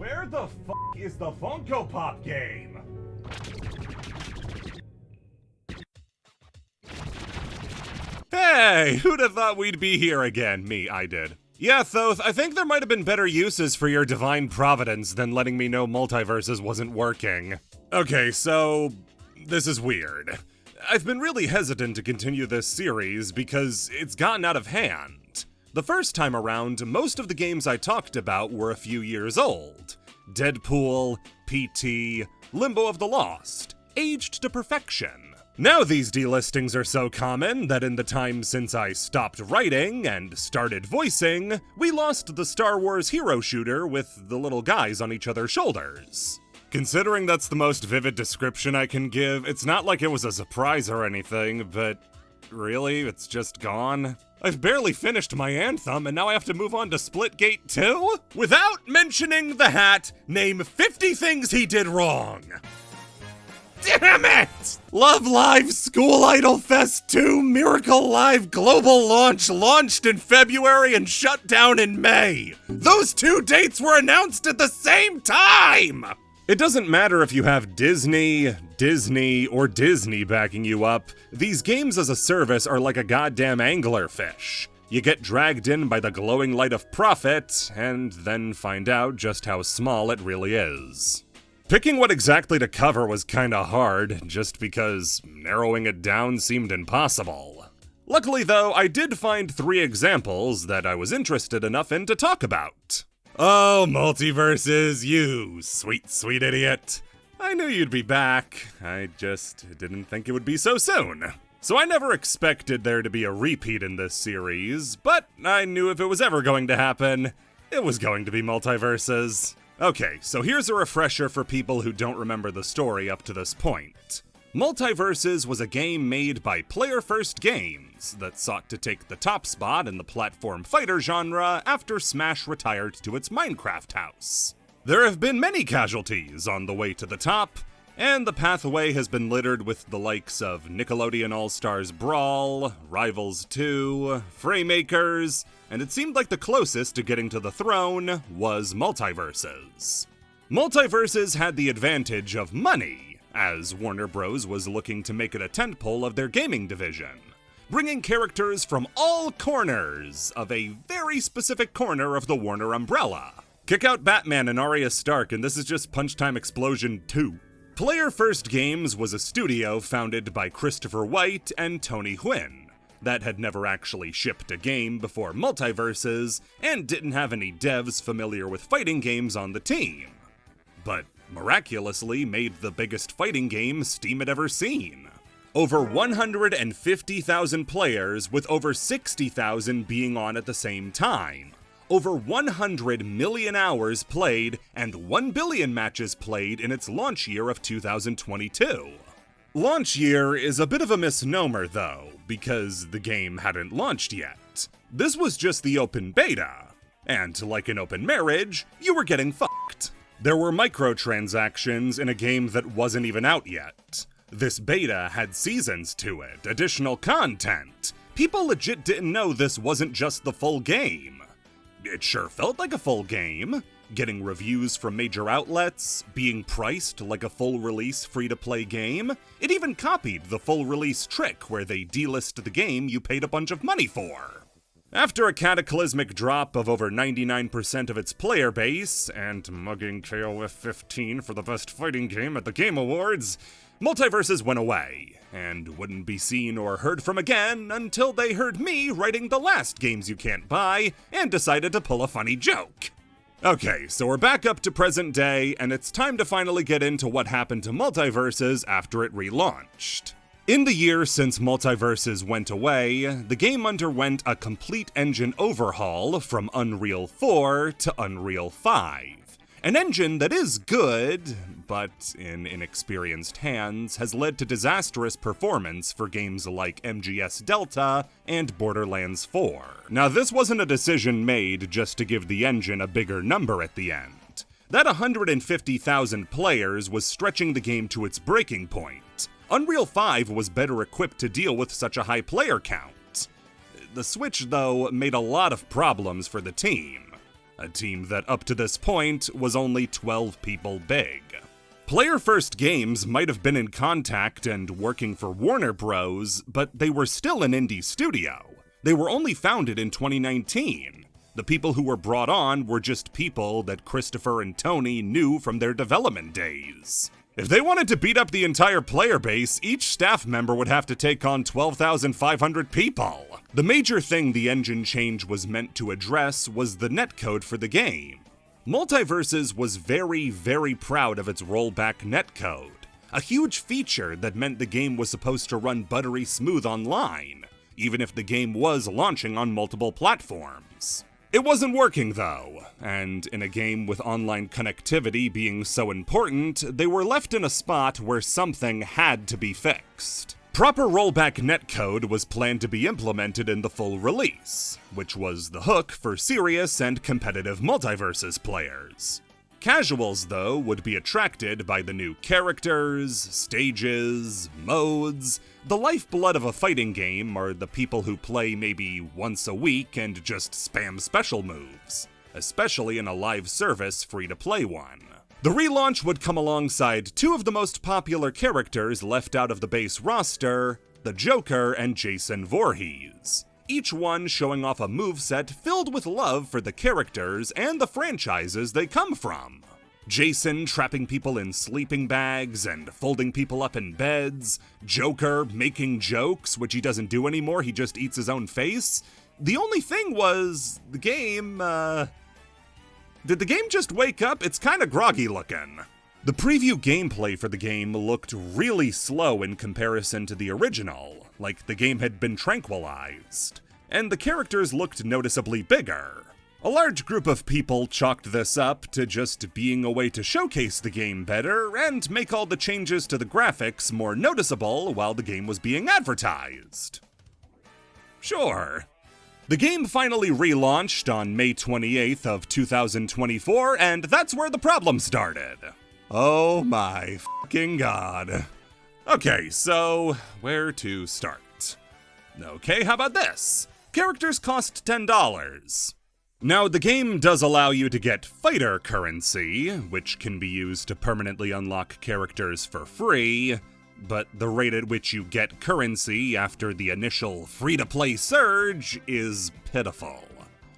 Where the f*** is the Funko Pop game? Hey, who'd have thought we'd be here again? Me, I did. Yeah, Thoth, I think there might have been better uses for your divine providence than letting me know Multiverses wasn't working. Okay, so this is weird. I've been really hesitant to continue this series because it's gotten out of hand. The first time around, most of the games I talked about were a few years old. Deadpool, PT, Limbo of the Lost, aged to perfection. Now these delistings are so common that in the time since I stopped writing and started voicing, we lost the Star Wars hero shooter with the little guys on each other's shoulders. Considering that's the most vivid description I can give, it's not like it was a surprise or anything, but really, it's just gone? I've barely finished my anthem, and now I have to move on to Splitgate 2? Without mentioning the hat, name 50 things he did wrong! Damn it! Love Live School Idol Fest 2 Miracle Live Global Launch launched in February and shut down in May! Those two dates were announced at the same time! It doesn't matter if you have Disney, or Disney backing you up, these games as a service are like a goddamn anglerfish. You get dragged in by the glowing light of profit, and then find out just how small it really is. Picking what exactly to cover was kinda hard, just because narrowing it down seemed impossible. Luckily though, I did find 3 examples that I was interested enough in to talk about. Oh, Multiverses, you sweet, sweet idiot. I knew you'd be back, I just didn't think it would be so soon. So I never expected there to be a repeat in this series, but I knew if it was ever going to happen, it was going to be Multiverses. Okay, so here's a refresher for people who don't remember the story up to this point. Multiverses was a game made by Player First Games that sought to take the top spot in the platform fighter genre after Smash retired to its Minecraft house. There have been many casualties on the way to the top, and the pathway has been littered with the likes of Nickelodeon All-Stars Brawl, Rivals 2, Fraymakers, and it seemed like the closest to getting to the throne was Multiverses. Multiverses had the advantage of money, as Warner Bros. Was looking to make it a tentpole of their gaming division, bringing characters from all corners of a very specific corner of the Warner umbrella. Kick out Batman and Arya Stark, and this is just Punch Time Explosion 2. Player First Games was a studio founded by Christopher White and Tony Hwyn that had never actually shipped a game before Multiverses and didn't have any devs familiar with fighting games on the team, but miraculously made the biggest fighting game Steam had ever seen. Over 150,000 players, with over 60,000 being on at the same time. Over 100 million hours played and 1 billion matches played in its launch year of 2022. Launch year is a bit of a misnomer though, because the game hadn't launched yet. This was just the open beta, and like an open marriage, you were getting fucked. There were microtransactions in a game that wasn't even out yet. This beta had seasons to it, additional content. People legit didn't know this wasn't just the full game. It sure felt like a full game. Getting reviews from major outlets, being priced like a full release free-to-play game. It even copied the full release trick where they delist the game you paid a bunch of money for. After a cataclysmic drop of over 99% of its player base, and mugging KOF 15 for the best fighting game at the Game Awards, Multiverses went away, and wouldn't be seen or heard from again until they heard me writing the last Games You Can't Buy, and decided to pull a funny joke. Okay, so we're back up to present day, and it's time to finally get into what happened to Multiverses after it relaunched. In the year since Multiverses went away, the game underwent a complete engine overhaul from Unreal 4 to Unreal 5. An engine that is good, but in inexperienced hands has led to disastrous performance for games like MGS Delta and Borderlands 4. Now this wasn't a decision made just to give the engine a bigger number at the end. That 150,000 players was stretching the game to its breaking point. Unreal 5 was better equipped to deal with such a high player count. The Switch, though, made a lot of problems for the team. a team that up to this point was only 12 people big. Player First Games might have been in contact and working for Warner Bros., but they were still an indie studio. They were only founded in 2019. The people who were brought on were just people that Christopher and Tony knew from their development days. If they wanted to beat up the entire player base, each staff member would have to take on 12,500 people. The major thing the engine change was meant to address was the netcode for the game. Multiverses was very, very proud of its rollback netcode, a huge feature that meant the game was supposed to run buttery smooth online, even if the game was launching on multiple platforms. It wasn't working though, and in a game with online connectivity being so important, they were left in a spot where something had to be fixed. Proper rollback netcode was planned to be implemented in the full release, which was the hook for serious and competitive multiverses players. Casuals, though, would be attracted by the new characters, stages, modes. The lifeblood of a fighting game are the people who play maybe once a week and just spam special moves, especially in a live service free-to-play one. The relaunch would come alongside two of the most popular characters left out of the base roster, the Joker and Jason Voorhees, each one showing off a moveset filled with love for the characters and the franchises they come from. Jason trapping people in sleeping bags and folding people up in beds, Joker making jokes, which he doesn't do anymore, he just eats his own face. The only thing was, the game, did the game just wake up? It's kinda groggy looking. The preview gameplay for the game looked really slow in comparison to the original, like the game had been tranquilized, and the characters looked noticeably bigger. A large group of people chalked this up to just being a way to showcase the game better and make all the changes to the graphics more noticeable while the game was being advertised. Sure. The game finally relaunched on May 28th of 2024, and that's where the problem started. Oh my fucking god. Okay, so where to start? Okay, how about this? Characters cost $10. Now, the game does allow you to get fighter currency, which can be used to permanently unlock characters for free, but the rate at which you get currency after the initial free-to-play surge is pitiful.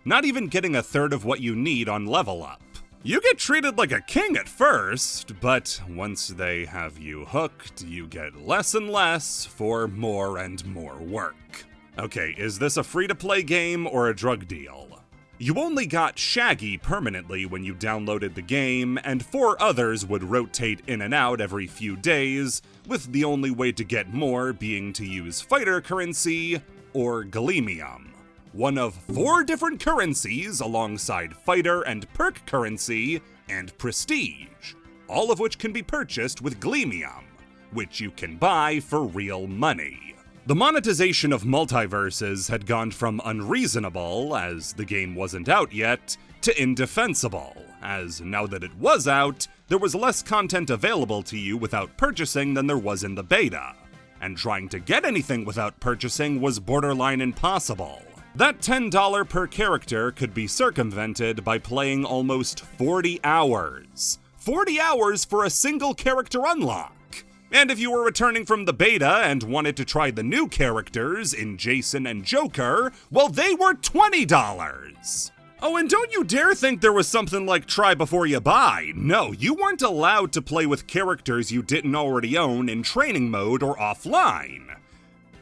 Not even getting a third of what you need on level up. You get treated like a king at first, but once they have you hooked, you get less and less for more and more work. Okay, is this a free-to-play game or a drug deal? You only got Shaggy permanently when you downloaded the game, and 4 others would rotate in and out every few days, with the only way to get more being to use fighter currency or Gleamium. One of 4 different currencies alongside fighter and perk currency and prestige, all of which can be purchased with Gleamium, which you can buy for real money. The monetization of multiverses had gone from unreasonable, as the game wasn't out yet, to indefensible, as now that it was out, there was less content available to you without purchasing than there was in the beta, and trying to get anything without purchasing was borderline impossible. That $10 per character could be circumvented by playing almost 40 hours. 40 hours for a single character unlock! And if you were returning from the beta and wanted to try the new characters in Jason and Joker, well, they were $20! Oh, and don't you dare think there was something like try before you buy. No, you weren't allowed to play with characters you didn't already own in training mode or offline.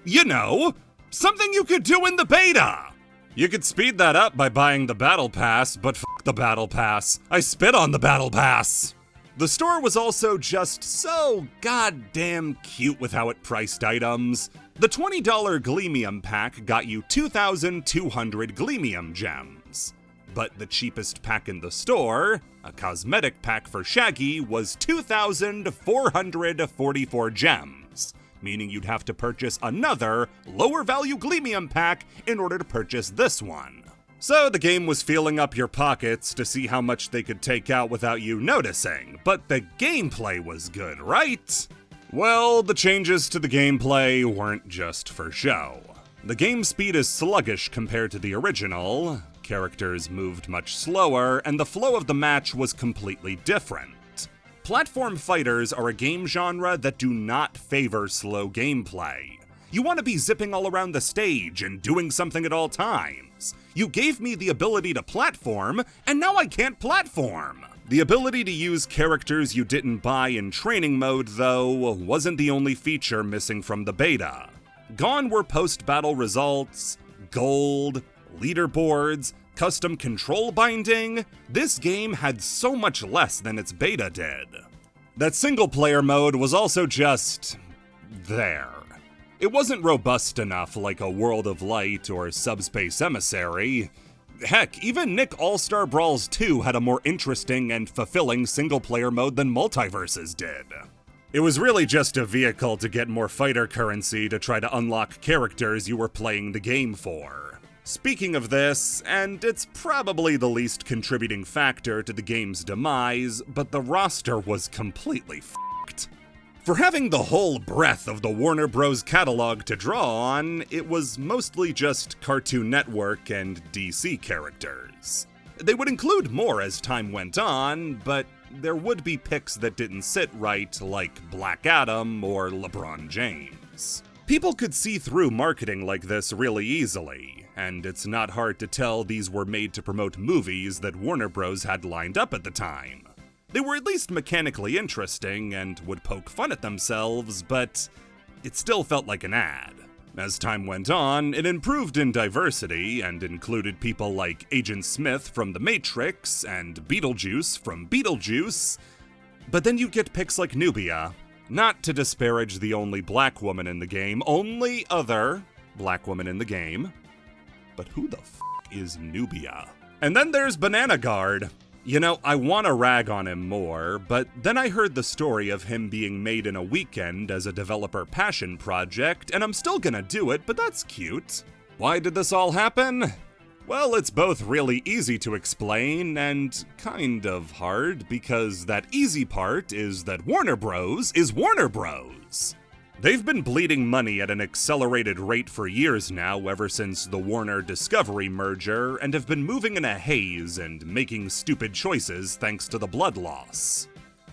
You know, something you could do in the beta! You could speed that up by buying the Battle Pass, but f*** the Battle Pass. I spit on the Battle Pass! The store was also just so goddamn cute with how it priced items. The $20 Gleamium pack got you 2,200 Gleamium gems. But the cheapest pack in the store, a cosmetic pack for Shaggy, was 2,444 gems, meaning you'd have to purchase another, lower value Gleamium pack in order to purchase this one. So the game was feeling up your pockets to see how much they could take out without you noticing, but the gameplay was good, right? Well, the changes to the gameplay weren't just for show. The game speed is sluggish compared to the original, Characters moved much slower, and the flow of the match was completely different. Platform fighters are a game genre that do not favor slow gameplay. You want to be zipping all around the stage and doing something at all times. You gave me the ability to platform, and now I can't platform. The ability to use characters you didn't buy in training mode, though, wasn't the only feature missing from the beta. Gone were post-battle results, gold, leaderboards, custom control binding. This game had so much less than its beta did. That single-player mode was also just there. It wasn't robust enough like a World of Light or Subspace Emissary. Heck, even Nick All-Star Brawls 2 had a more interesting and fulfilling single-player mode than Multiverses did. It was really just a vehicle to get more fighter currency to try to unlock characters you were playing the game for. Speaking of this, and it's probably the least contributing factor to the game's demise, but the roster was completely f***ed. For having the whole breadth of the Warner Bros. Catalog to draw on, it was mostly just Cartoon Network and DC characters. They would include more as time went on, but there would be picks that didn't sit right, like Black Adam or LeBron James. People could see through marketing like this really easily, and it's not hard to tell these were made to promote movies that Warner Bros. Had lined up at the time. They were at least mechanically interesting and would poke fun at themselves, but it still felt like an ad. As time went on, it improved in diversity and included people like Agent Smith from The Matrix and Beetlejuice from Beetlejuice, but then you get picks like Nubia. Not to disparage the only black woman in the game, only other black woman in the game. But who the f*** is Nubia? And then there's Banana Guard. You know, I want to rag on him more, but then I heard the story of him being made in a weekend as a developer passion project, and I'm still gonna do it, but that's cute. Why did this all happen? Well, it's both really easy to explain and kind of hard, because that easy part is that Warner Bros. Is Warner Bros. They've been bleeding money at an accelerated rate for years now, ever since the Warner-Discovery merger, and have been moving in a haze and making stupid choices thanks to the blood loss.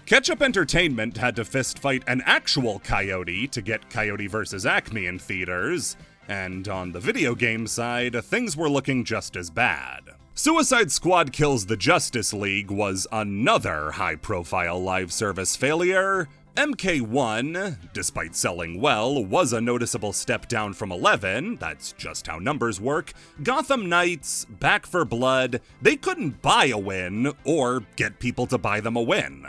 Ketchup Entertainment had to fistfight an actual Coyote to get Coyote vs. Acme in theaters, and on the video game side, things were looking just as bad. Suicide Squad Kills the Justice League was another high-profile live service failure. MK1, despite selling well, was a noticeable step down from 11, that's just how numbers work. Gotham Knights, Back 4 Blood, they couldn't buy a win, or get people to buy them a win.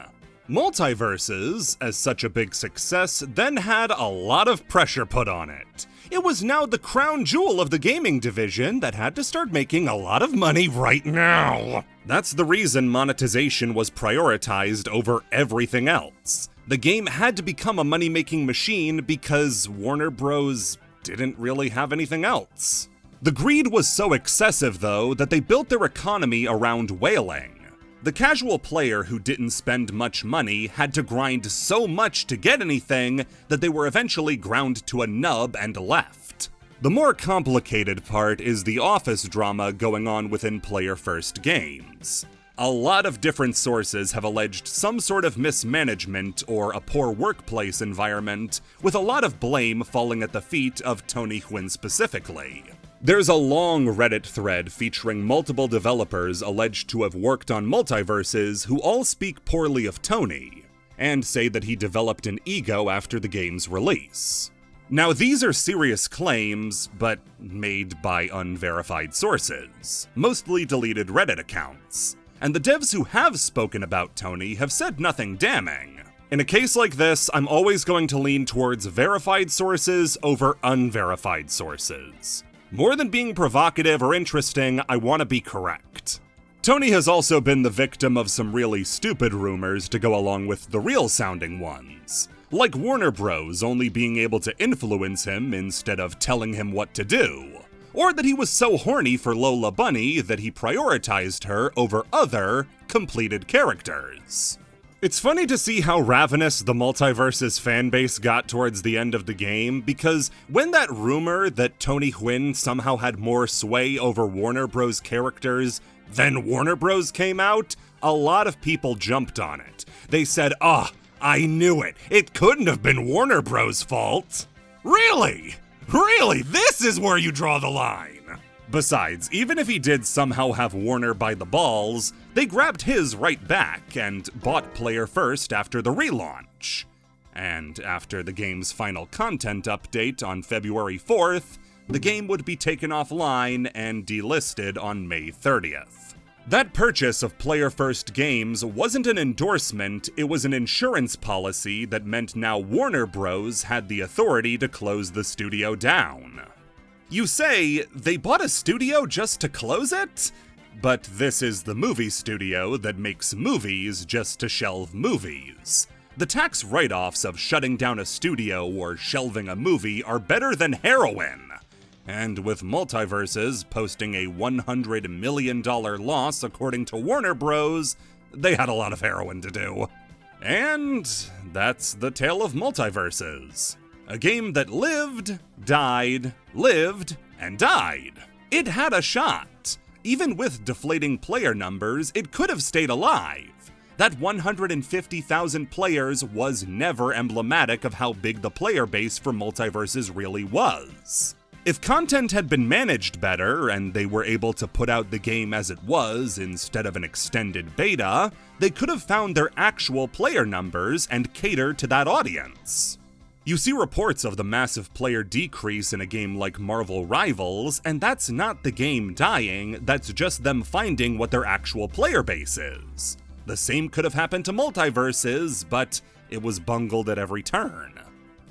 Multiverses, as such a big success, then had a lot of pressure put on it. It was now the crown jewel of the gaming division that had to start making a lot of money right now. That's the reason monetization was prioritized over everything else. The game had to become a money-making machine because Warner Bros. Didn't really have anything else. The greed was so excessive, though, that they built their economy around whaling. The casual player who didn't spend much money had to grind so much to get anything that they were eventually ground to a nub and left. The more complicated part is the office drama going on within player-first games. A lot of different sources have alleged some sort of mismanagement or a poor workplace environment, with a lot of blame falling at the feet of Tony Hwyn specifically. There's a long Reddit thread featuring multiple developers alleged to have worked on Multiverses who all speak poorly of Tony, and say that he developed an ego after the game's release. Now, these are serious claims, but made by unverified sources, mostly deleted Reddit accounts. And the devs who have spoken about Tony have said nothing damning. In a case like this, I'm always going to lean towards verified sources over unverified sources. More than being provocative or interesting, I want to be correct. Tony has also been the victim of some really stupid rumors to go along with the real-sounding ones, like Warner Bros. Only being able to influence him instead of telling him what to do. Or that he was so horny for Lola Bunny that he prioritized her over other completed characters. It's funny to see how ravenous the Multiverse's fanbase got towards the end of the game, because when that rumor that Tony Hwyn somehow had more sway over Warner Bros. Characters than Warner Bros. Came out, a lot of people jumped on it. They said, I knew it. It couldn't have been Warner Bros.' fault. Really? Really? This is where you draw the line. Besides, even if he did somehow have Warner by the balls, they grabbed his right back and bought Player First after the relaunch. And after the game's final content update on February 4th, the game would be taken offline and delisted on May 30th. That purchase of Player First Games wasn't an endorsement, it was an insurance policy that meant now Warner Bros. Had the authority to close the studio down. You say, they bought a studio just to close it? But this is the movie studio that makes movies just to shelve movies. The tax write-offs of shutting down a studio or shelving a movie are better than heroin. And with Multiverses posting a $100 million loss according to Warner Bros., they had a lot of heroin to do. And that's the tale of Multiverses. A game that lived, and died. It had a shot. Even with deflating player numbers, it could have stayed alive. That 150,000 players was never emblematic of how big the player base for Multiverses really was. If content had been managed better, and they were able to put out the game as it was instead of an extended beta, they could have found their actual player numbers and catered to that audience. You see reports of the massive player decrease in a game like Marvel Rivals, and that's not the game dying, that's just them finding what their actual player base is. The same could have happened to Multiverses, but it was bungled at every turn.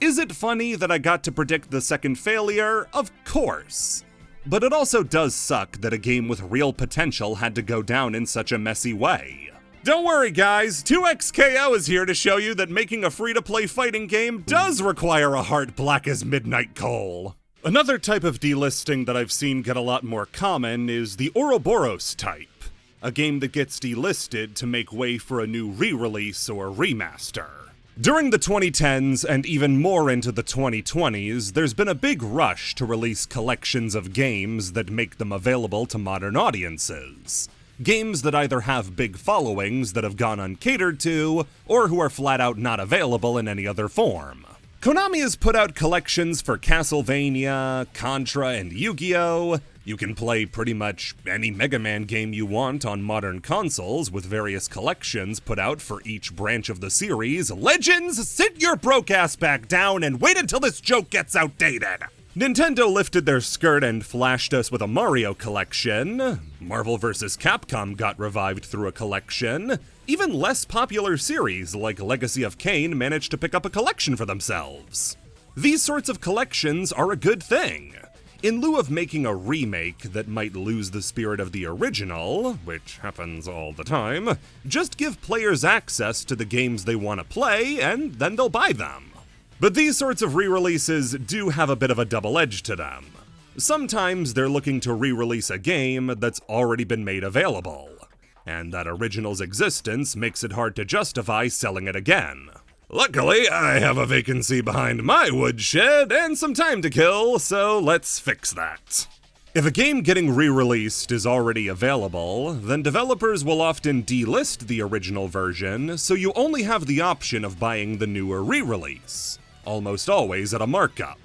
Is it funny that I got to predict the second failure? Of course. But it also does suck that a game with real potential had to go down in such a messy way. Don't worry guys, 2XKO is here to show you that making a free-to-play fighting game does require a heart black as midnight coal. Another type of delisting that I've seen get a lot more common is the Ouroboros type, a game that gets delisted to make way for a new re-release or remaster. During the 2010s and even more into the 2020s, there's been a big rush to release collections of games that make them available to modern audiences. Games that either have big followings that have gone uncatered to, or who are flat out not available in any other form. Konami has put out collections for Castlevania, Contra, and Yu-Gi-Oh! You can play pretty much any Mega Man game you want on modern consoles with various collections put out for each branch of the series. Legends, sit your broke ass back down and wait until this joke gets outdated! Nintendo lifted their skirt and flashed us with a Mario collection. Marvel vs. Capcom got revived through a collection. Even less popular series like Legacy of Kain managed to pick up a collection for themselves. These sorts of collections are a good thing. In lieu of making a remake that might lose the spirit of the original, which happens all the time, just give players access to the games they want to play and then they'll buy them. But these sorts of re-releases do have a bit of a double edge to them. Sometimes they're looking to re-release a game that's already been made available, and that original's existence makes it hard to justify selling it again. Luckily, I have a vacancy behind my woodshed and some time to kill, so let's fix that. If a game getting re-released is already available, then developers will often delist the original version, so you only have the option of buying the newer re-release. Almost always at a markup.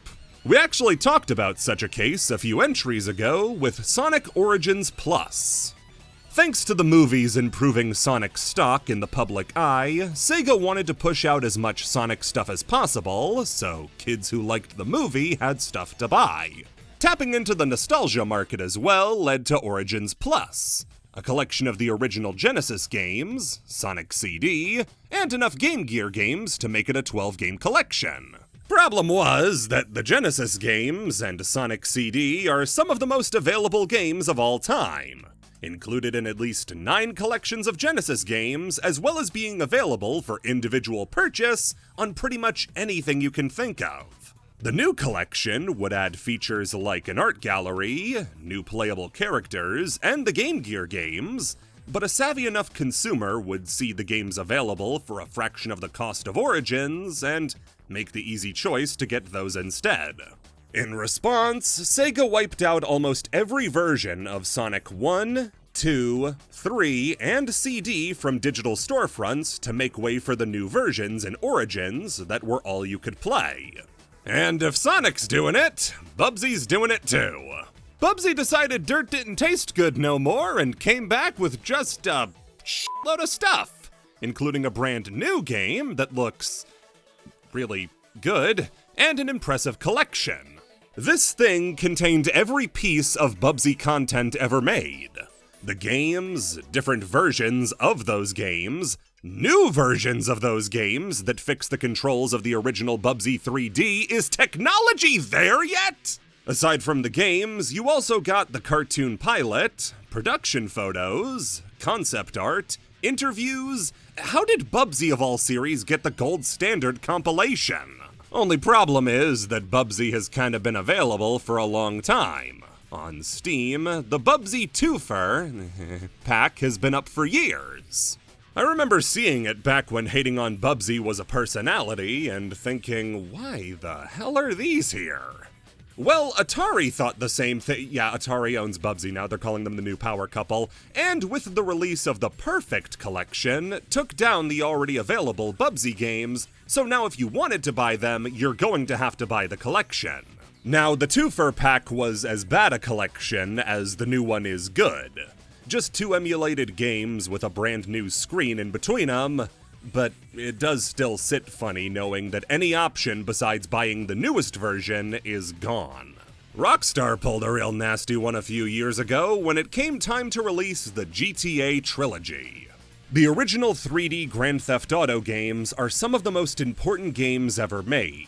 We actually talked about such a case a few entries ago with Sonic Origins Plus. Thanks to the movies improving Sonic stock in the public eye, Sega wanted to push out as much Sonic stuff as possible, so kids who liked the movie had stuff to buy. Tapping into the nostalgia market as well led to Origins Plus, a collection of the original Genesis games, Sonic CD, and enough Game Gear games to make it a 12-game collection. Problem was that the Genesis games and Sonic CD are some of the most available games of all time, included in at least 9 collections of Genesis games, as well as being available for individual purchase on pretty much anything you can think of. The new collection would add features like an art gallery, new playable characters, and the Game Gear games, but a savvy enough consumer would see the games available for a fraction of the cost of Origins and make the easy choice to get those instead. In response, Sega wiped out almost every version of Sonic 1, 2, 3, and CD from digital storefronts to make way for the new versions in Origins that were all you could play. And if Sonic's doing it, Bubsy's doing it too. Bubsy decided dirt didn't taste good no more and came back with just a shitload of stuff, including a brand new game that looks really good and an impressive collection. This thing contained every piece of Bubsy content ever made. The games, different versions of those games, new versions of those games that fix the controls of the original Bubsy 3D. Is technology there yet? Aside from the games, you also got the cartoon pilot, production photos, concept art, interviews. How did Bubsy of all series get the gold standard compilation? Only problem is that Bubsy has kind of been available for a long time. On Steam, the Bubsy Twofer pack has been up for years. I remember seeing it back when hating on Bubsy was a personality and thinking, why the hell are these here? Well, Atari thought the same thing. Yeah, Atari owns Bubsy now, they're calling them the new power couple. And with the release of the Perfect Collection, took down the already available Bubsy games, so now if you wanted to buy them, you're going to have to buy the collection. Now, the Twofer pack was as bad a collection as the new one is good. Just two emulated games with a brand new screen in between them, but it does still sit funny knowing that any option besides buying the newest version is gone. Rockstar pulled a real nasty one a few years ago when it came time to release the GTA trilogy. The original 3D Grand Theft Auto games are some of the most important games ever made.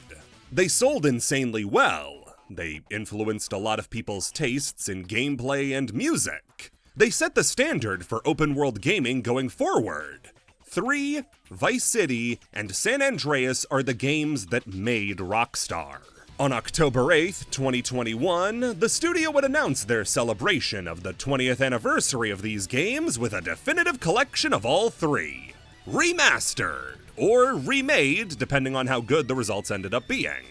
They sold insanely well. They influenced a lot of people's tastes in gameplay and music. They set the standard for open-world gaming going forward. 3, Vice City, and San Andreas are the games that made Rockstar. On October 8th, 2021, the studio would announce their celebration of the 20th anniversary of these games with a definitive collection of all 3. Remastered, or remade, depending on how good the results ended up being.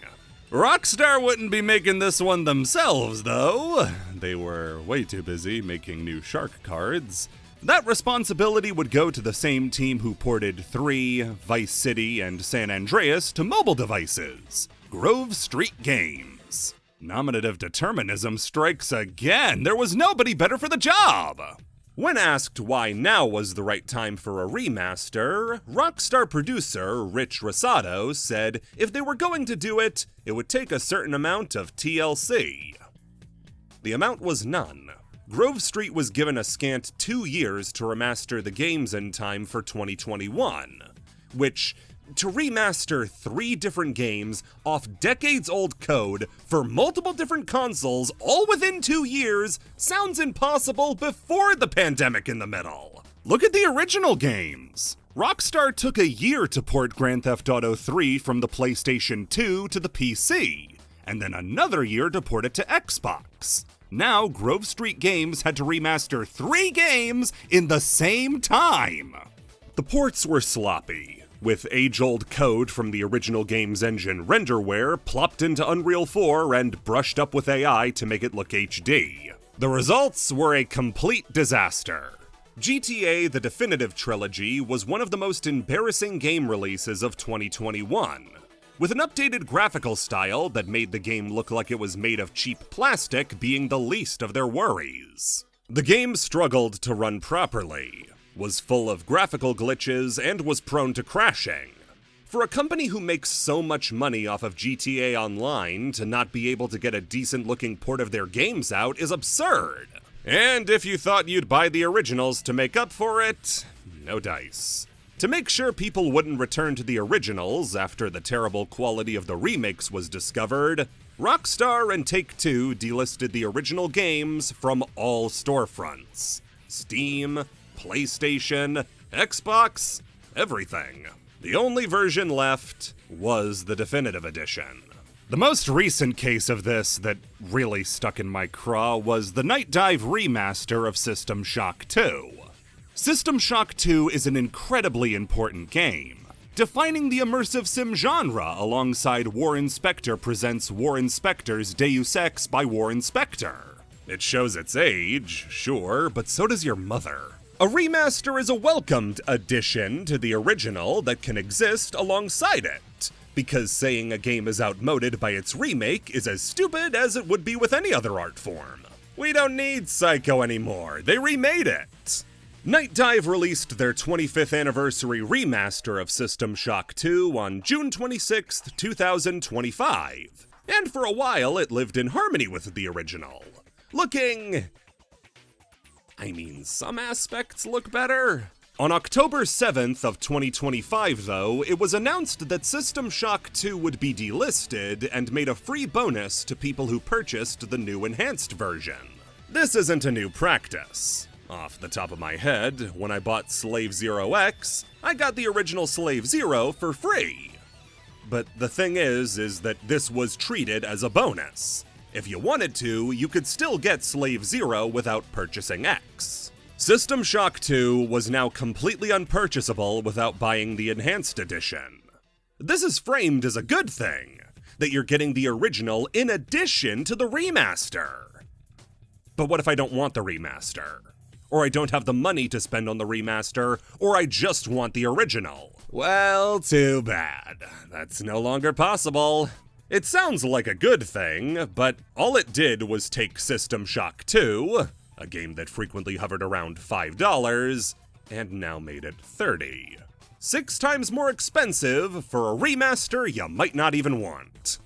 Rockstar wouldn't be making this one themselves, though. They were way too busy making new Shark cards. That responsibility would go to the same team who ported 3, Vice City, and San Andreas to mobile devices, Grove Street Games. Nominative determinism strikes again. There was nobody better for the job. When asked why now was the right time for a remaster, Rockstar producer Rich Rosado said if they were going to do it, it would take a certain amount of TLC. The amount was none. Grove Street was given a scant 2 years to remaster the games in time for 2021, which, to remaster 3 different games off decades-old code for multiple different consoles all within 2 years sounds impossible before the pandemic in the middle. Look at the original games. Rockstar took a year to port Grand Theft Auto 3 from the PlayStation 2 to the PC, and then another year to port it to Xbox. Now, Grove Street Games had to remaster 3 games in the same time. The ports were sloppy, with age-old code from the original game's engine renderware plopped into Unreal 4 and brushed up with AI to make it look HD. The results were a complete disaster. GTA: The Definitive Trilogy was one of the most embarrassing game releases of 2021. With an updated graphical style that made the game look like it was made of cheap plastic being the least of their worries. The game struggled to run properly, was full of graphical glitches, and was prone to crashing. For a company who makes so much money off of GTA Online to not be able to get a decent-looking port of their games out is absurd. And if you thought you'd buy the originals to make up for it, no dice. To make sure people wouldn't return to the originals after the terrible quality of the remakes was discovered, Rockstar and Take-Two delisted the original games from all storefronts. Steam, PlayStation, Xbox, everything. The only version left was the Definitive Edition. The most recent case of this that really stuck in my craw was the Night Dive remaster of System Shock 2. System Shock 2 is an incredibly important game, defining the immersive sim genre alongside War Inspector presents War Inspector's Deus Ex by War Inspector. It shows its age, sure, but so does your mother. A remaster is a welcomed addition to the original that can exist alongside it, because saying a game is outmoded by its remake is as stupid as it would be with any other art form. We don't need Psycho anymore, they remade it! Night Dive released their 25th anniversary remaster of System Shock 2 on June 26, 2025, and for a while it lived in harmony with the original. Some aspects look better. On October 7th of 2025 though, it was announced that System Shock 2 would be delisted and made a free bonus to people who purchased the new enhanced version. This isn't a new practice. Off the top of my head, when I bought Slave Zero X, I got the original Slave Zero for free. But the thing is that this was treated as a bonus. If you wanted to, you could still get Slave Zero without purchasing X. System Shock 2 was now completely unpurchasable without buying the Enhanced Edition. This is framed as a good thing, that you're getting the original in addition to the remaster. But what if I don't want the remaster? Or I don't have the money to spend on the remaster, or I just want the original? Well, too bad. That's no longer possible. It sounds like a good thing, but all it did was take System Shock 2, a game that frequently hovered around $5, and now made it $30. 6 times more expensive for a remaster you might not even want.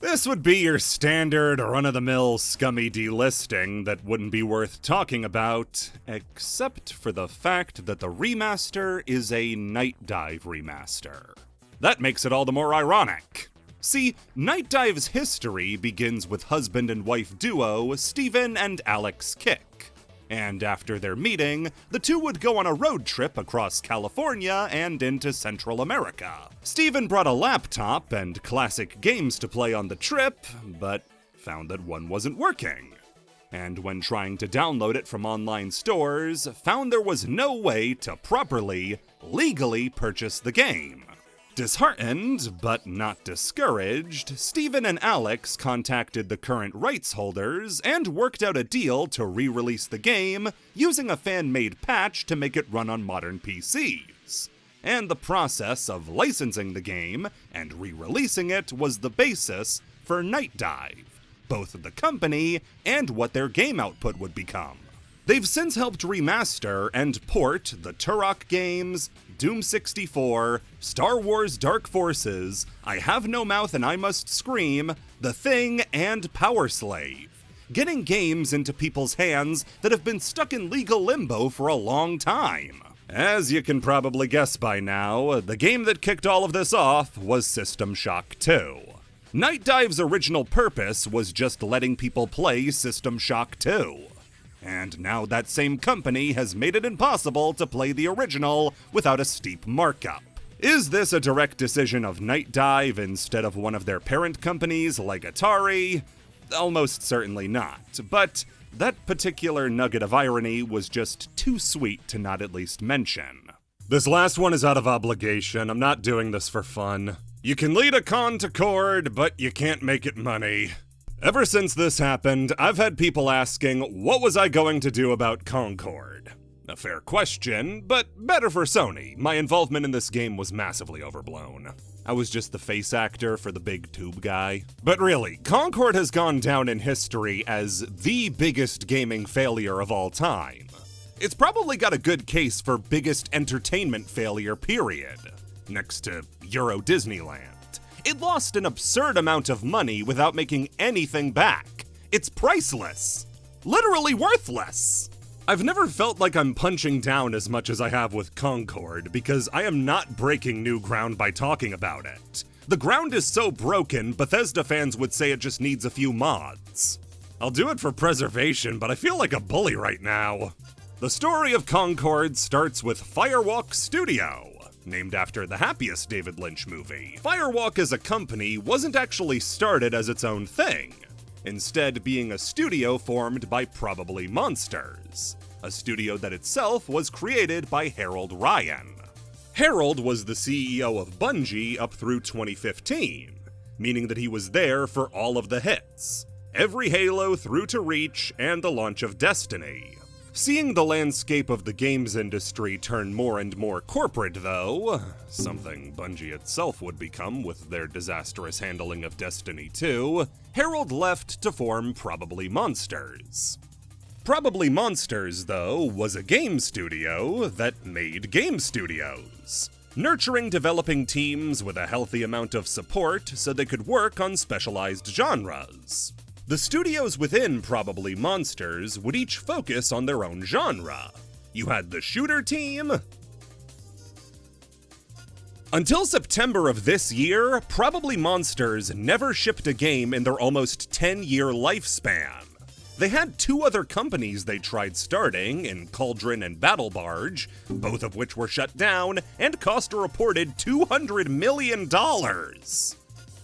This would be your standard run-of-the-mill scummy delisting that wouldn't be worth talking about, except for the fact that the remaster is a Night Dive remaster. That makes it all the more ironic. See, Night Dive's history begins with husband and wife duo Steven and Alex Kick. And after their meeting, the two would go on a road trip across California and into Central America. Steven brought a laptop and classic games to play on the trip, but found that one wasn't working. And when trying to download it from online stores, found there was no way to properly, legally purchase the game. Disheartened, but not discouraged, Steven and Alex contacted the current rights holders and worked out a deal to re-release the game using a fan-made patch to make it run on modern PCs. And the process of licensing the game and re-releasing it was the basis for Night Dive, both the company and what their game output would become. They've since helped remaster and port the Turok games, Doom 64, Star Wars Dark Forces, I Have No Mouth and I Must Scream, The Thing, and Power Slave, getting games into people's hands that have been stuck in legal limbo for a long time. As you can probably guess by now, the game that kicked all of this off was System Shock 2. Night Dive's original purpose was just letting people play System Shock 2. And now that same company has made it impossible to play the original without a steep markup. Is this a direct decision of Night Dive instead of one of their parent companies like Atari? Almost certainly not, but that particular nugget of irony was just too sweet to not at least mention. This last one is out of obligation. I'm not doing this for fun. You can lead a con to Concord, but you can't make it money. Ever since this happened, I've had people asking, what was I going to do about Concord? A fair question, but better for Sony. My involvement in this game was massively overblown. I was just the face actor for the big tube guy. But really, Concord has gone down in history as the biggest gaming failure of all time. It's probably got a good case for biggest entertainment failure, period. Next to Euro Disneyland. It lost an absurd amount of money without making anything back. It's priceless. Literally worthless. I've never felt like I'm punching down as much as I have with Concord, because I am not breaking new ground by talking about it. The ground is so broken, Bethesda fans would say it just needs a few mods. I'll do it for preservation, but I feel like a bully right now. The story of Concord starts with Firewalk Studio, named after the happiest David Lynch movie. Firewalk as a company wasn't actually started as its own thing, instead being a studio formed by Probably Monsters. a studio that itself was created by Harold Ryan. Harold was the CEO of Bungie up through 2015, meaning that he was there for all of the hits, every Halo through to Reach and the launch of Destiny. Seeing the landscape of the games industry turn more and more corporate, though, something Bungie itself would become with their disastrous handling of Destiny 2, Harold left to form Probably Monsters. Probably Monsters, though, was a game studio that made game studios, nurturing developing teams with a healthy amount of support so they could work on specialized genres. The studios within Probably Monsters would each focus on their own genre. You had the shooter team. Until September of this year, Probably Monsters never shipped a game in their almost 10-year lifespan. They had two other companies they tried starting in Cauldron and Battle Barge, both of which were shut down and cost a reported $200 million.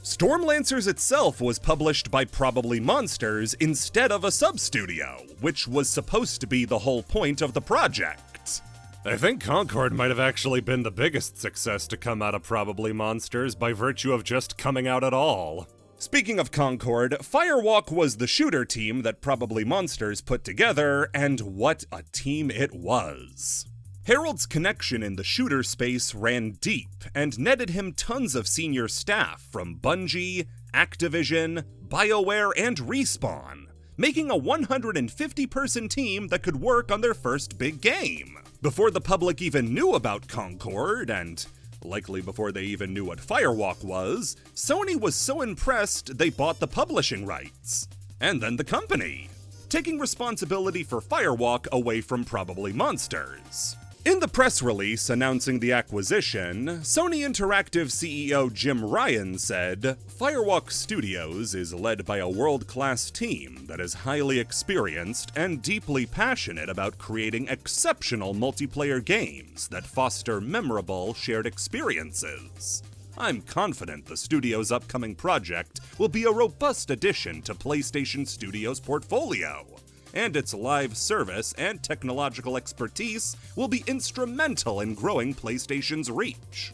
Stormlancers itself was published by Probably Monsters instead of a sub-studio, which was supposed to be the whole point of the project. I think Concord might have actually been the biggest success to come out of Probably Monsters by virtue of just coming out at all. Speaking of Concord, Firewalk was the shooter team that Probably Monsters put together, and what a team it was. Harold's connection in the shooter space ran deep and netted him tons of senior staff from Bungie, Activision, BioWare, and Respawn, making a 150-person team that could work on their first big game. Before the public even knew about Concord, and likely before they even knew what Firewalk was, Sony was so impressed they bought the publishing rights. And then the company, taking responsibility for Firewalk away from Probably Monsters. In the press release announcing the acquisition, Sony Interactive CEO Jim Ryan said, "Firewalk Studios is led by a world-class team that is highly experienced and deeply passionate about creating exceptional multiplayer games that foster memorable shared experiences. I'm confident the studio's upcoming project will be a robust addition to PlayStation Studios' portfolio, and its live service and technological expertise will be instrumental in growing PlayStation's reach."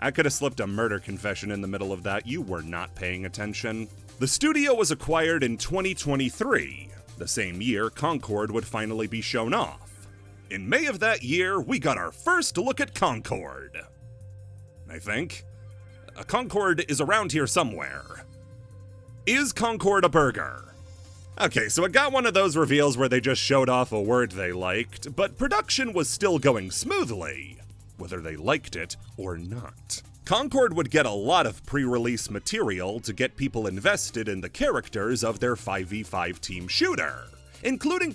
I could have slipped a murder confession in the middle of that. You were not paying attention. The studio was acquired in 2023, the same year Concord would finally be shown off. In May of that year, we got our first look at Concord. I think. Concord is around here somewhere. Is Concord a burger? Okay, so it got one of those reveals where they just showed off a word they liked, but production was still going smoothly, whether they liked it or not. Concord would get a lot of pre-release material to get people invested in the characters of their 5v5 team shooter, including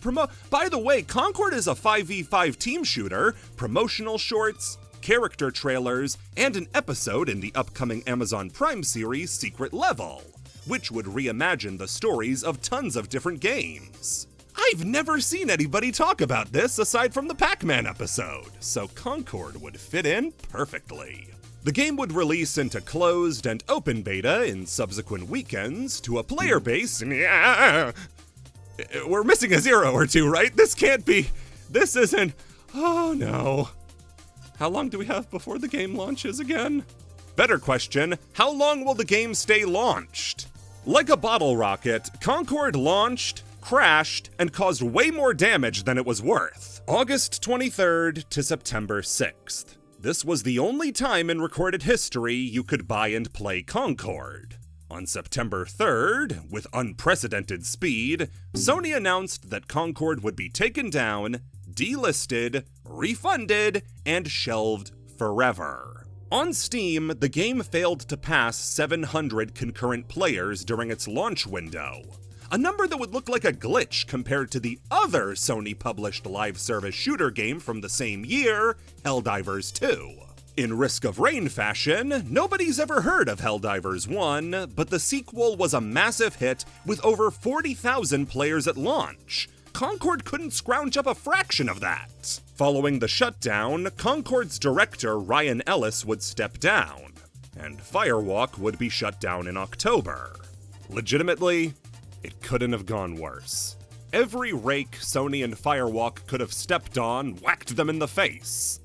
By the way, Concord is a 5v5 team shooter, promotional shorts, character trailers, and an episode in the upcoming Amazon Prime series Secret Level, which would reimagine the stories of tons of different games. I've never seen anybody talk about this aside from the Pac-Man episode, so Concord would fit in perfectly. The game would release into closed and open beta in subsequent weekends to a player base. We're missing a 0 or 2, right? This isn't. Oh no. How long do we have before the game launches again? Better question, how long will the game stay launched? Like a bottle rocket, Concord launched, crashed, and caused way more damage than it was worth. August 23rd to September 6th. This was the only time in recorded history you could buy and play Concord. On September 3rd, with unprecedented speed, Sony announced that Concord would be taken down, delisted, refunded, and shelved forever. On Steam, the game failed to pass 700 concurrent players during its launch window, a number that would look like a glitch compared to the other Sony-published live service shooter game from the same year, Helldivers 2. In Risk of Rain fashion, nobody's ever heard of Helldivers 1, but the sequel was a massive hit with over 40,000 players at launch. Concord couldn't scrounge up a fraction of that. Following the shutdown, Concord's director Ryan Ellis would step down, and Firewalk would be shut down in October. Legitimately, it couldn't have gone worse. Every rake Sony and Firewalk could have stepped on whacked them in the face.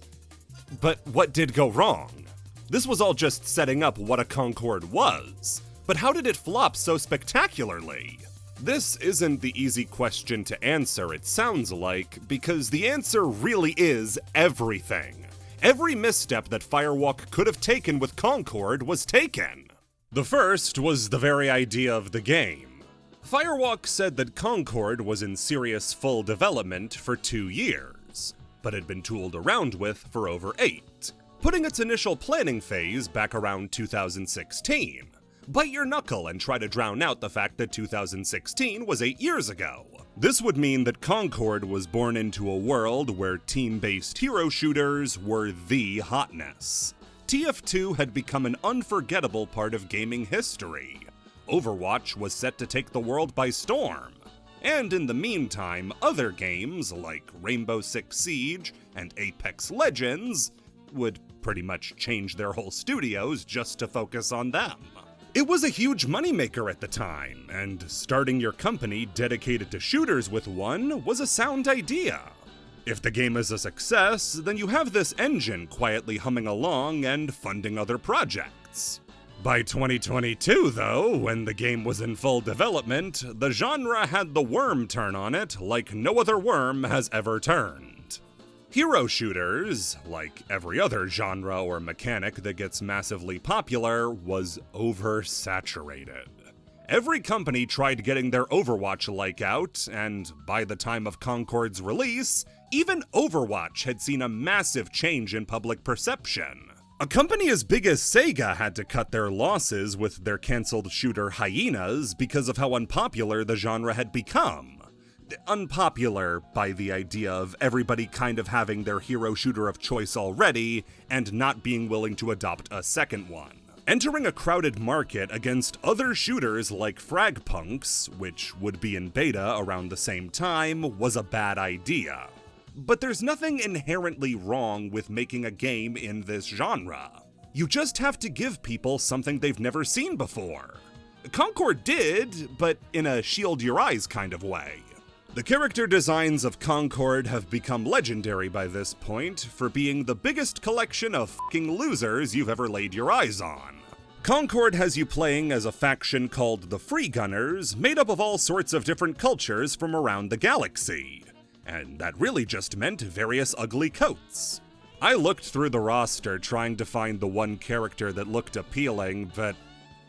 But what did go wrong? This was all just setting up what a Concord was. But how did it flop so spectacularly? This isn't the easy question to answer, it sounds like, because the answer really is everything. Every misstep that Firewalk could have taken with Concord was taken. The first was the very idea of the game. Firewalk said that Concord was in serious full development for 2 years, but had been tooled around with for over 8, putting its initial planning phase back around 2016. Bite your knuckle and try to drown out the fact that 2016 was 8 years ago. This would mean that Concord was born into a world where team-based hero shooters were the hotness. TF2 had become an unforgettable part of gaming history. Overwatch was set to take the world by storm. And in the meantime, other games like Rainbow Six Siege and Apex Legends would pretty much change their whole studios just to focus on them. It was a huge moneymaker at the time, and starting your company dedicated to shooters with one was a sound idea. If the game is a success, then you have this engine quietly humming along and funding other projects. By 2022, though, when the game was in full development, the genre had the worm turn on it like no other worm has ever turned. Hero shooters, like every other genre or mechanic that gets massively popular, was oversaturated. Every company tried getting their Overwatch-like out, and by the time of Concord's release, even Overwatch had seen a massive change in public perception. A company as big as Sega had to cut their losses with their cancelled shooter Hyenas because of how unpopular the genre had become. Unpopular by the idea of everybody kind of having their hero shooter of choice already and not being willing to adopt a second one. Entering a crowded market against other shooters like Fragpunks, which would be in beta around the same time, was a bad idea. But there's nothing inherently wrong with making a game in this genre. You just have to give people something they've never seen before. Concord did, but in a shield your eyes kind of way. The character designs of Concord have become legendary by this point for being the biggest collection of fucking losers you've ever laid your eyes on. Concord has you playing as a faction called the Free Gunners, made up of all sorts of different cultures from around the galaxy. And that really just meant various ugly coats. I looked through the roster trying to find the one character that looked appealing, but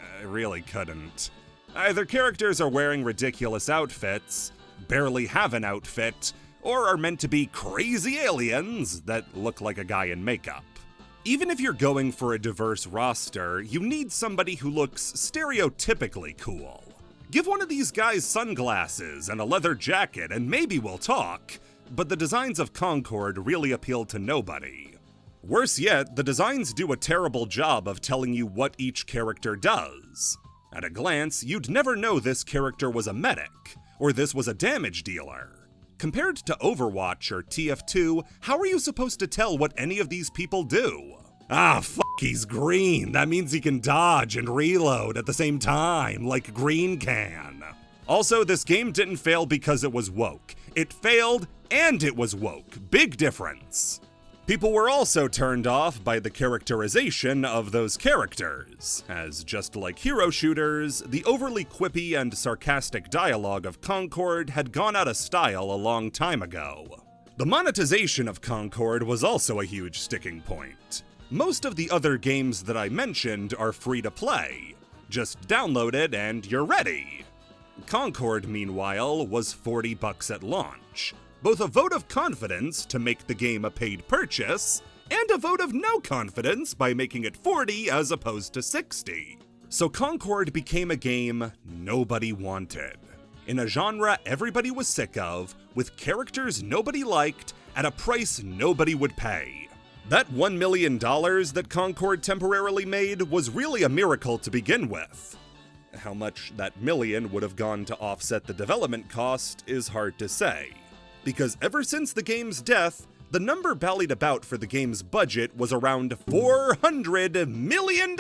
I really couldn't. Either characters are wearing ridiculous outfits, barely have an outfit, or are meant to be crazy aliens that look like a guy in makeup. Even if you're going for a diverse roster, you need somebody who looks stereotypically cool. Give one of these guys sunglasses and a leather jacket and maybe we'll talk, but the designs of Concord really appeal to nobody. Worse yet, the designs do a terrible job of telling you what each character does. At a glance, you'd never know this character was a medic, or this was a damage dealer. Compared to Overwatch or TF2, how are you supposed to tell what any of these people do? Ah, fuck, he's green. That means he can dodge and reload at the same time, like green can. Also, this game didn't fail because it was woke. It failed and it was woke. Big difference. People were also turned off by the characterization of those characters, as just like hero shooters, the overly quippy and sarcastic dialogue of Concord had gone out of style a long time ago. The monetization of Concord was also a huge sticking point. Most of the other games that I mentioned are free to play. Just download it and you're ready. Concord, meanwhile, was $40 at launch. Both a vote of confidence to make the game a paid purchase, and a vote of no confidence by making it $40 as opposed to $60. So Concord became a game nobody wanted. In a genre everybody was sick of, with characters nobody liked, at a price nobody would pay. That $1 million that Concord temporarily made was really a miracle to begin with. How much that million would have gone to offset the development cost is hard to say. Because ever since the game's death, the number ballied about for the game's budget was around $400 million!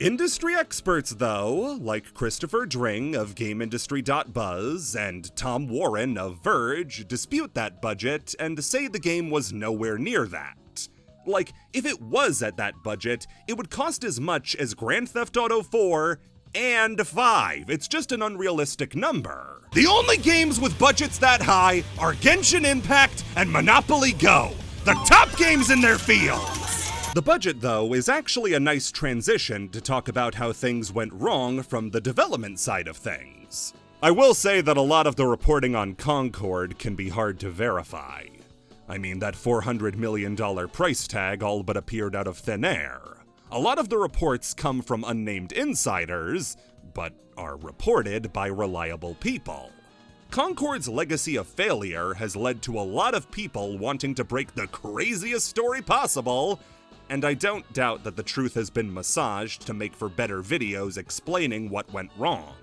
Industry experts, though, like Christopher Dring of GameIndustry.buzz and Tom Warren of Verge, dispute that budget and say the game was nowhere near that. Like, if it was at that budget, it would cost as much as Grand Theft Auto 4 and 5. It's just an unrealistic number. The only games with budgets that high are Genshin Impact and Monopoly Go, the top games in their fields! The budget, though, is actually a nice transition to talk about how things went wrong from the development side of things. I will say that a lot of the reporting on Concord can be hard to verify. I mean, that $400 million price tag all but appeared out of thin air. A lot of the reports come from unnamed insiders, but are reported by reliable people. Concord's legacy of failure has led to a lot of people wanting to break the craziest story possible, and I don't doubt that the truth has been massaged to make for better videos explaining what went wrong.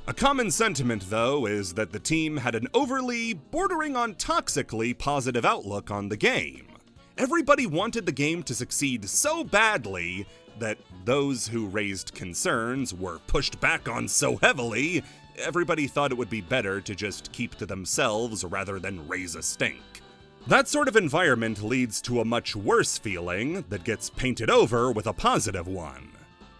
A common sentiment, though, is that the team had an overly, bordering on toxically positive outlook on the game. Everybody wanted the game to succeed so badly that those who raised concerns were pushed back on so heavily, everybody thought it would be better to just keep to themselves rather than raise a stink. That sort of environment leads to a much worse feeling that gets painted over with a positive one.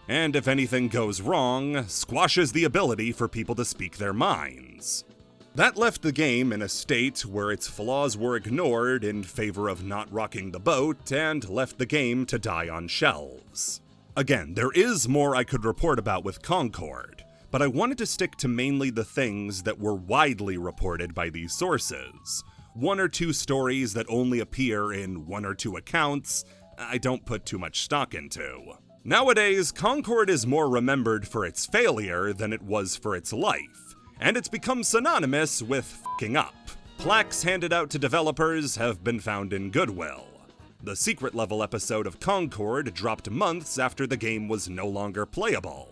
And if anything goes wrong, squashes the ability for people to speak their minds. That left the game in a state where its flaws were ignored in favor of not rocking the boat and left the game to die on shelves. Again, there is more I could report about with Concord, but I wanted to stick to mainly the things that were widely reported by these sources. 1 or 2 stories that only appear in 1 or 2 accounts, I don't put too much stock into. Nowadays, Concord is more remembered for its failure than it was for its life, and it's become synonymous with f***ing up. Plaques handed out to developers have been found in Goodwill. The secret level episode of Concord dropped months after the game was no longer playable.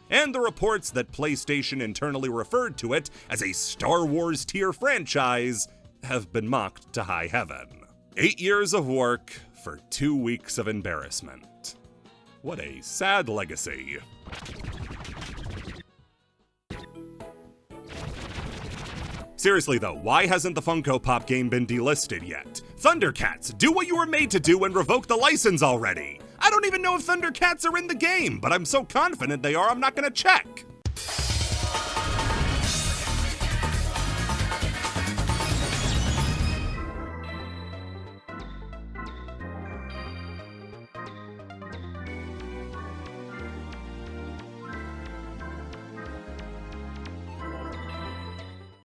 And the reports that PlayStation internally referred to it as a Star Wars tier franchise have been mocked to high heaven. 8 years of work for 2 weeks of embarrassment. What a sad legacy. Seriously though, why hasn't the Funko Pop game been delisted yet? Thundercats, do what you were made to do and revoke the license already! I don't even know if Thundercats are in the game, but I'm so confident they are I'm not gonna check!